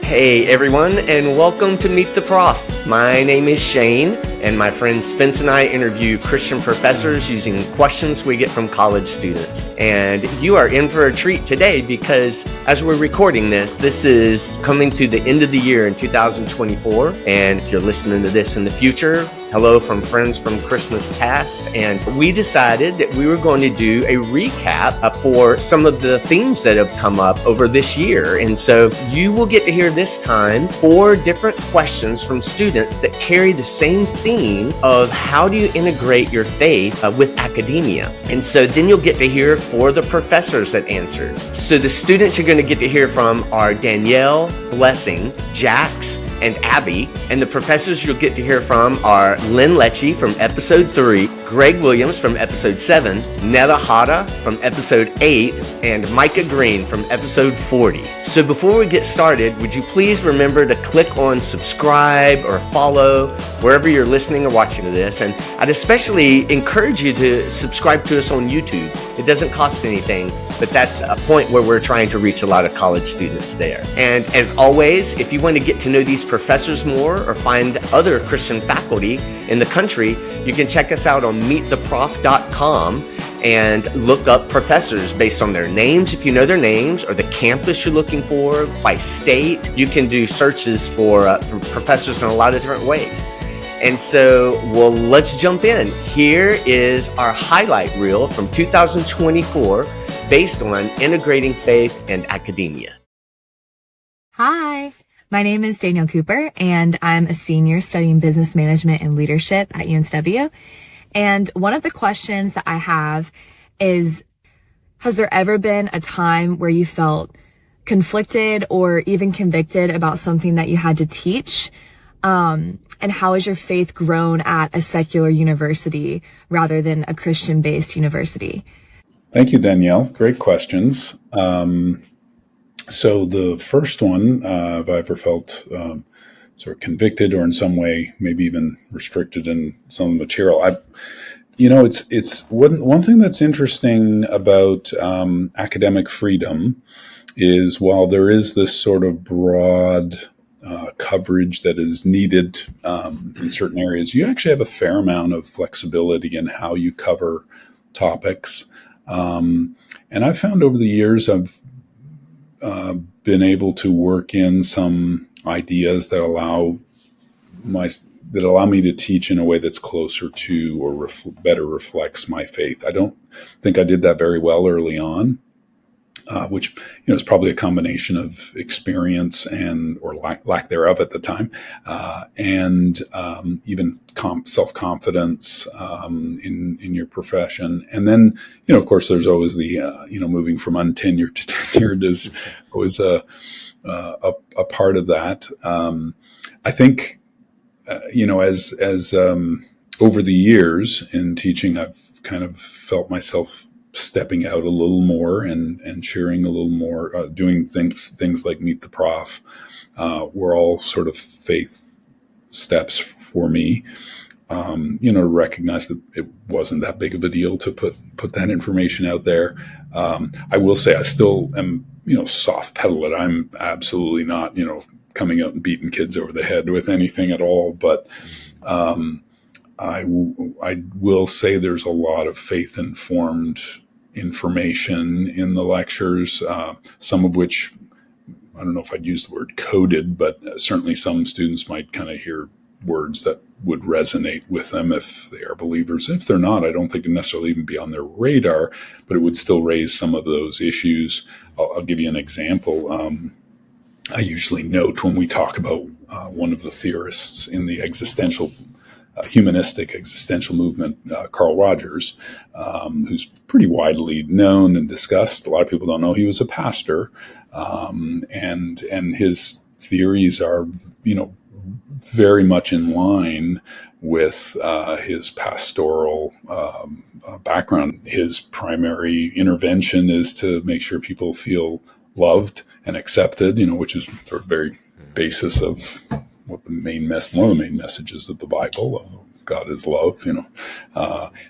Hey everyone, and welcome to Meet the Prof. My name is Shane, and my friend Spence and I interview Christian professors using questions we get from college students. And you are in for a treat today because as we're recording this is coming to the end of the year in 2024. And if you're listening to this in the future, hello from friends from Christmas past. And we decided that we were going to do a recap for some of the themes that have come up over this year. And so you will get to hear this time 4 different questions from students that carry the same theme of how do you integrate your faith with academia. And so then you'll get to hear 4 of the professors that answered. So the students you're going to get to hear from are Danielle, Blessing, Jax, and Abby. And the professors you'll get to hear from are Lynn Lecce from episode 3, Greg Williams from episode 7, Netta Hata from episode 8, and Micah Green from episode 40. So before we get started, would you please remember to click on subscribe or follow wherever you're listening or watching this. And I'd especially encourage you to subscribe to us on YouTube. It doesn't cost anything, but that's a point where we're trying to reach a lot of college students there. And as always, if you want to get to know these professors more or find other Christian faculty in the country, you can check us out on meettheprof.com and look up professors based on their names, if you know their names, or the campus you're looking for, by state. You can do searches for professors in a lot of different ways. And so, well, let's jump in. Here is our highlight reel from 2024 based on integrating faith and academia. Hi, my name is Danielle Cooper, and I'm a senior studying business management and leadership at UNSW. And one of the questions that I have is, has there ever been a time where you felt conflicted or even convicted about something that you had to teach? And how has your faith grown at a secular university rather than a Christian-based university? Thank you, Danielle. Great questions. So the first one, have I ever felt sort of convicted or in some way maybe even restricted in some material? It's one thing that's interesting about academic freedom is while there is this sort of broad coverage that is needed in certain areas, you actually have a fair amount of flexibility in how you cover topics. And I've found over the years I've been able to work in some ideas that allow me to teach in a way that's closer to or better reflects my faith. I don't think I did that very well early on, which is probably a combination of experience or lack thereof at the time, and even self-confidence in your profession. And then of course there's always the moving from untenured to tenured is always a part of that. I think as over the years in teaching, I've kind of felt myself stepping out a little more and sharing a little more, doing things like Meet the Prof, were all sort of faith steps for me, to recognize that it wasn't that big of a deal to put that information out there. I will say I still am, soft pedal it. I'm absolutely not, coming out and beating kids over the head with anything at all. But I will say there's a lot of faith-informed information in the lectures, some of which, I don't know if I'd use the word coded, but certainly some students might kind of hear words that would resonate with them if they are believers. If they're not, I don't think it'd necessarily even be on their radar, but it would still raise some of those issues. I'll give you an example. I usually note when we talk about one of the theorists in the humanistic existential movement, Carl Rogers, who's pretty widely known and discussed. A lot of people don't know he was a pastor, and his theories are, very much in line with his pastoral background. His primary intervention is to make sure people feel loved and accepted, which is sort of very basis of what one of the main messages of the Bible. God is love,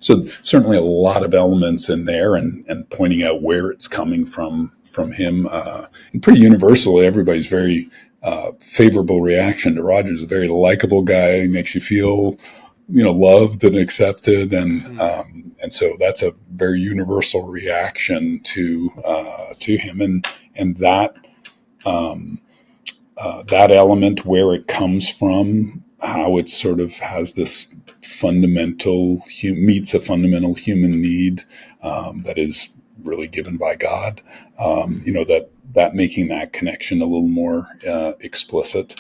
So certainly a lot of elements in there, and pointing out where it's coming from him. And pretty universally, everybody's very favorable reaction to Roger. He's a very likable guy. He makes you feel, loved and accepted, and so that's a very universal reaction to him, and that that element, where it comes from, how it sort of has this meets a fundamental human need that is really given by God. That making that connection a little more explicit.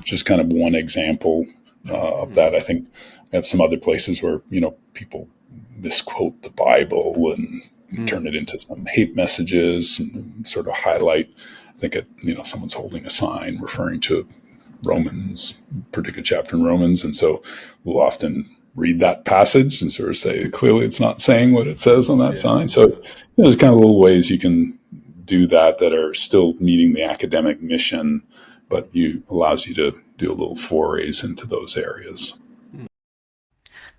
Just kind of one example of that. I think I have some other places where people misquote the Bible and turn it into some hate messages and sort of highlight. I think someone's holding a sign referring to Romans, particular chapter in Romans, and so we'll often read that passage and sort of say, clearly it's not saying what it says on that sign. So there's kind of little ways you can do that are still meeting the academic mission, but allows you to do a little forays into those areas.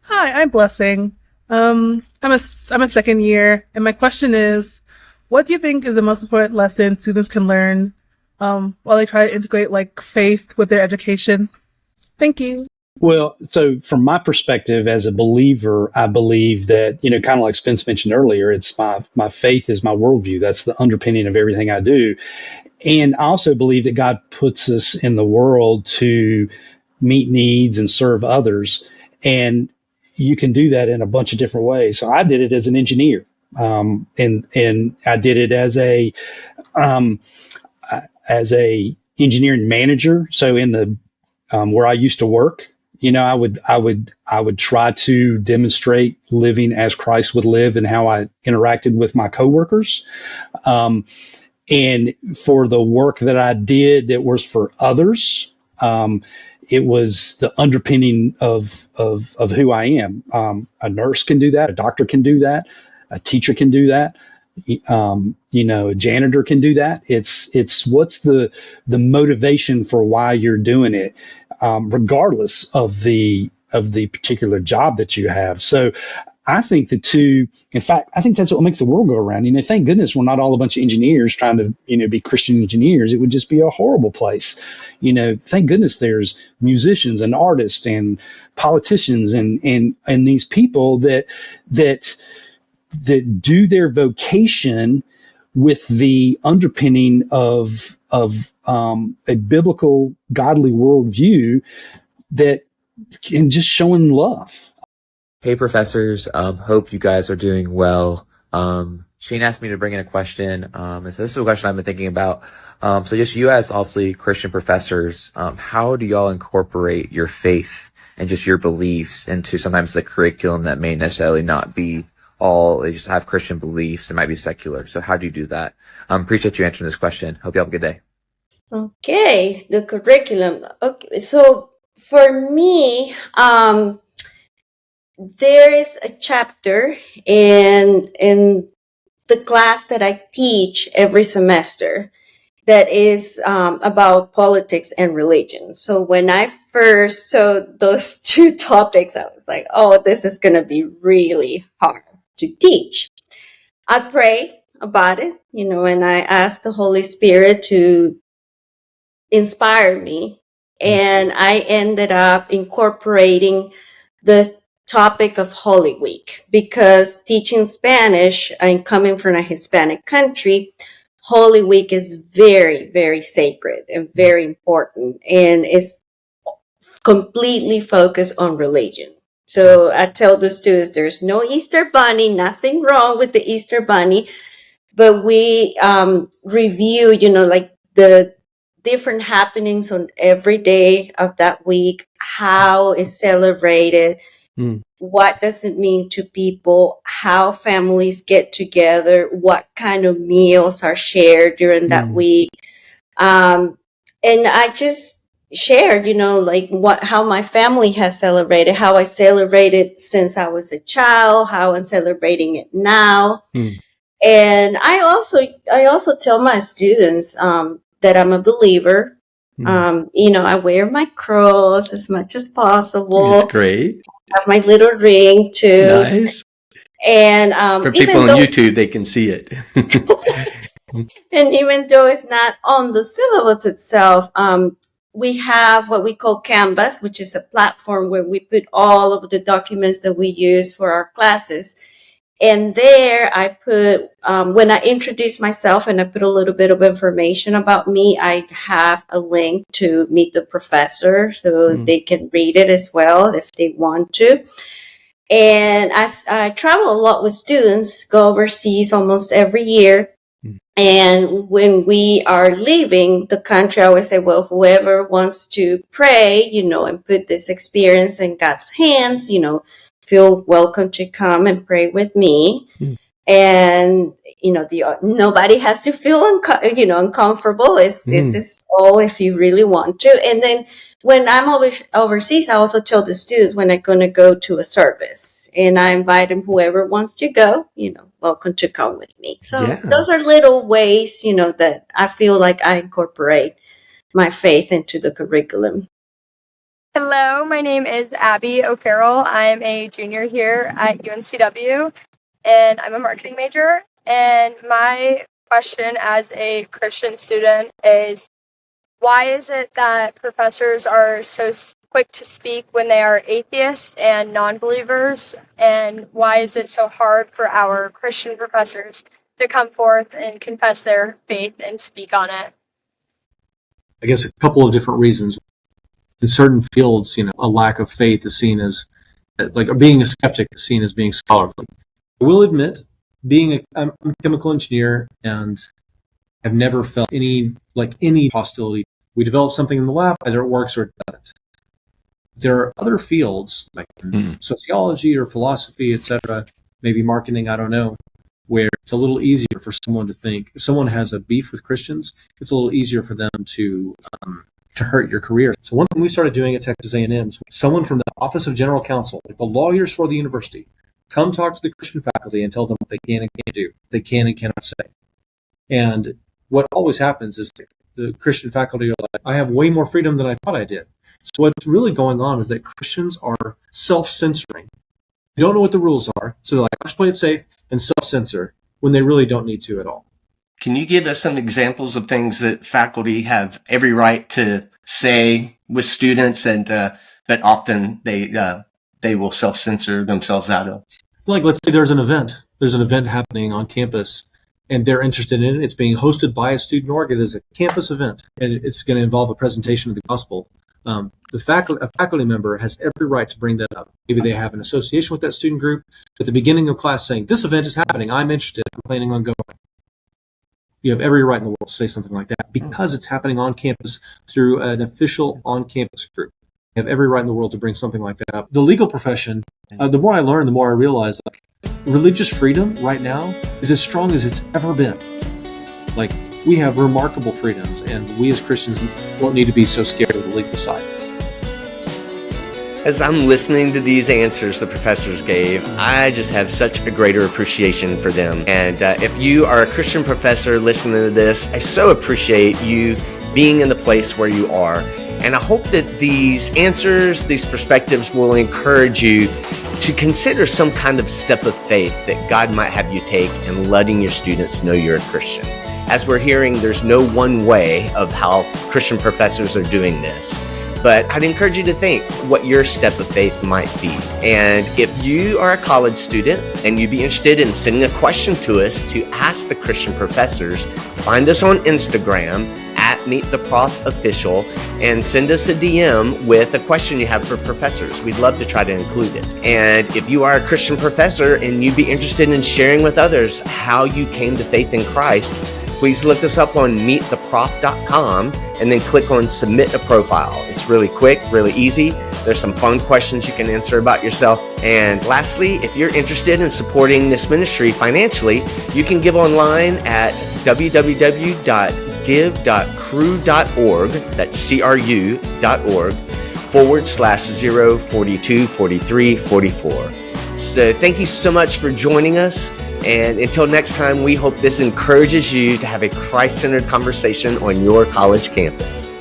Hi, I'm Blessing. I'm a second year, and my question is, what do you think is the most important lesson students can learn while they try to integrate faith with their education? Thank you. Well, so from my perspective as a believer, I believe that, kind of like Spence mentioned earlier, it's my faith is my worldview. That's the underpinning of everything I do. And I also believe that God puts us in the world to meet needs and serve others. And you can do that in a bunch of different ways. So I did it as an engineer, and I did it as a engineering manager. So in the where I used to work, I would try to demonstrate living as Christ would live and how I interacted with my coworkers. And for the work that I did that was for others, it was the underpinning of who I am. A nurse can do that. A doctor can do that. A teacher can do that. A janitor can do that. It's what's the motivation for why you're doing it, regardless of the particular job that you have. So I think in fact, I think that's what makes the world go around. Thank goodness we're not all a bunch of engineers trying to, be Christian engineers. It would just be a horrible place. Thank goodness there's musicians and artists and politicians and these people that do their vocation with the underpinning of a biblical, godly worldview that can just showing love. Hey professors, hope you guys are doing well. Shane asked me to bring in a question, and so this is a question I've been thinking about. So just you as obviously Christian professors, how do y'all incorporate your faith and just your beliefs into sometimes the curriculum that may necessarily not be they just have Christian beliefs, it might be secular. So how do you do that? Appreciate you answering this question. Hope you have a good day. Okay, the curriculum. Okay, so for me, there is a chapter in the class that I teach every semester that is about politics and religion. So when I first saw those two topics, I was like, oh, this is going to be really hard to teach. I pray about it, and I ask the Holy Spirit to inspire me. And I ended up incorporating the topic of Holy Week, because teaching Spanish and coming from a Hispanic country, Holy Week is very, very sacred and very important, and it's completely focused on religion. So I tell the students there's no Easter bunny, nothing wrong with the Easter bunny, but we review, the different happenings on every day of that week, how it's celebrated, what does it mean to people, how families get together, what kind of meals are shared during that week. And I just shared, how my family has celebrated, how I celebrated since I was a child, how I'm celebrating it now. And I also tell my students that I'm a believer. I wear my cross as much as possible. That's great. I have my little ring too. Nice. And for people on YouTube, they can see it. And even though it's not on the syllabus itself, we have what we call Canvas, which is a platform where we put all of the documents that we use for our classes. And there I put, when I introduce myself and I put a little bit of information about me, I have a link to Meet the Professor so they can read it as well if they want to. And I travel a lot with students, go overseas almost every year. And when we are leaving the country, I always say, well, whoever wants to pray, and put this experience in God's hands, feel welcome to come and pray with me. And, nobody has to feel, uncomfortable. This is all if you really want to. And then when I'm overseas, I also tell the students when I'm going to go to a service and I invite them, whoever wants to go, welcome to come with me. So those are little ways, that I feel like I incorporate my faith into the curriculum. Hello, my name is Abby O'Farrell. I'm a junior here at UNCW, and I'm a marketing major. And my question as a Christian student is, why is it that professors are so quick to speak when they are atheists and non-believers? And why is it so hard for our Christian professors to come forth and confess their faith and speak on it? I guess a couple of different reasons. In certain fields, a lack of faith is seen as, or being a skeptic is seen as being scholarly. I will admit, I'm a chemical engineer and have never felt any hostility. We develop something in the lab, either it works or it doesn't. There are other fields like sociology or philosophy, etc., maybe marketing, I don't know, where it's a little easier for someone to think. If someone has a beef with Christians, it's a little easier for them to hurt your career. So one thing we started doing at Texas A&M is someone from the Office of General Counsel, like the lawyers for the university, come talk to the Christian faculty and tell them what they can and can't do, they can and cannot say. And what always happens is the Christian faculty are like, I have way more freedom than I thought I did. So what's really going on is that Christians are self-censoring. They don't know what the rules are, so they're like, let's play it safe and self-censor when they really don't need to at all. Can you give us some examples of things that faculty have every right to say with students, and but often they will self-censor themselves out of? Like, let's say there's an event happening on campus, and they're interested in it. It's being hosted by a student org. It is a campus event, and it's going to involve a presentation of the gospel. A faculty member has every right to bring that up. Maybe they have an association with that student group at the beginning of class saying, this event is happening. I'm interested. I'm planning on going. You have every right in the world to say something like that because it's happening on campus through an official on-campus group. You have every right in the world to bring something like that up. The legal profession, the more I learn, the more I realize religious freedom right now is as strong as it's ever been. We have remarkable freedoms, and we as Christians won't need to be so scared of the legal side. As I'm listening to these answers the professors gave, I just have such a greater appreciation for them. And if you are a Christian professor listening to this, I so appreciate you being in the place where you are. And I hope that these answers, these perspectives will encourage you to consider some kind of step of faith that God might have you take in letting your students know you're a Christian. As we're hearing, there's no one way of how Christian professors are doing this. But I'd encourage you to think what your step of faith might be. And if you are a college student and you'd be interested in sending a question to us to ask the Christian professors, find us on Instagram at MeetTheProfOfficial and send us a DM with a question you have for professors. We'd love to try to include it. And if you are a Christian professor and you'd be interested in sharing with others how you came to faith in Christ, please look us up on meettheprof.com and then click on Submit a Profile. It's really quick, really easy. There's some fun questions you can answer about yourself. And lastly, if you're interested in supporting this ministry financially, you can give online at www.give.cru.org, that's CRU.org, /0424344. So thank you so much for joining us. And until next time, we hope this encourages you to have a Christ-centered conversation on your college campus.